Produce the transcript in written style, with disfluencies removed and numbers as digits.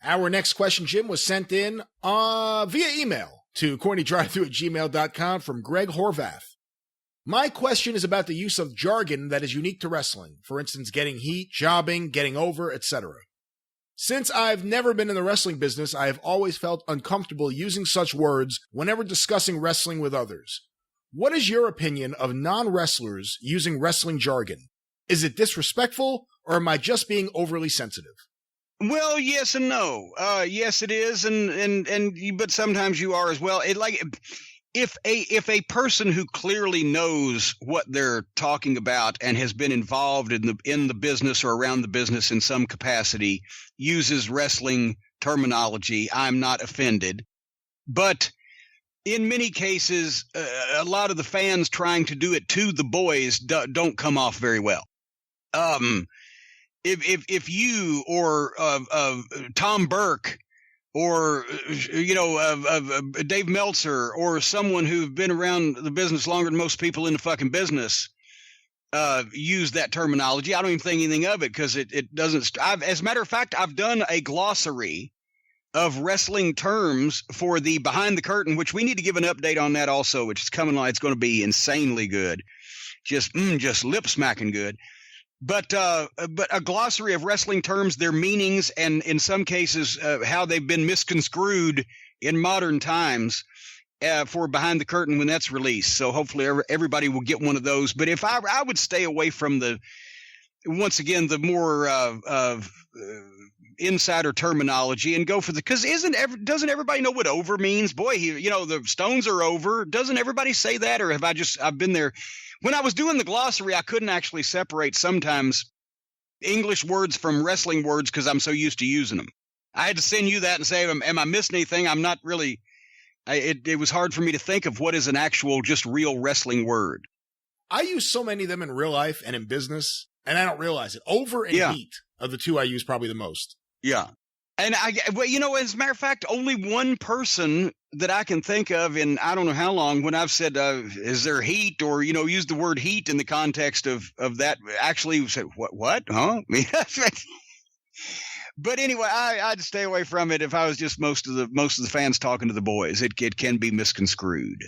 Our next question, Jim, was sent in via email to CornyDriveThru@gmail.com from Greg Horvath. My question is about the use of jargon that is unique to wrestling. For instance, getting heat, jobbing, getting over, etc. Since I've never been in the wrestling business, I have always felt uncomfortable using such words whenever discussing wrestling with others. What is your opinion of non-wrestlers using wrestling jargon? Is it disrespectful, or am I just being overly sensitive? Well, yes and no. Yes, it is, but sometimes you are as well. If a person who clearly knows what they're talking about and has been involved in the business or around the business in some capacity uses wrestling terminology, I'm not offended. But in many cases, a lot of the fans trying to do it to the boys don't come off very well. If you or Tom Burke or Dave Meltzer or someone who've been around the business longer than most people in the fucking business use that terminology, I don't even think anything of it because it doesn't. As a matter of fact, I've done a glossary of wrestling terms for the Behind the Curtain, which we need to give an update on that also, which is coming on. It's going to be insanely good, just lip smacking good. But a glossary of wrestling terms, their meanings, and in some cases how they've been misconstrued in modern times for Behind the Curtain when that's released. So hopefully everybody will get one of those. But if I would stay away from the more insider terminology and go for because doesn't everybody know what over means? Boy, the Stones are over. Doesn't everybody say that? Or have I've been there? When I was doing the glossary, I couldn't actually separate sometimes English words from wrestling words because I'm so used to using them. I had to send you that and say, am I missing anything? I'm not really. It was hard for me to think of what is an actual, just real wrestling word. I use so many of them in real life and in business, and I don't realize it. Over and heat are the two I use probably the most. Yeah. And as a matter of fact, only one person that I can think of in I don't know how long when I've said, is there heat or, use the word heat in the context of that actually said, what? Huh? But anyway, I'd stay away from it if I was just most of the fans talking to the boys. It can be misconstrued.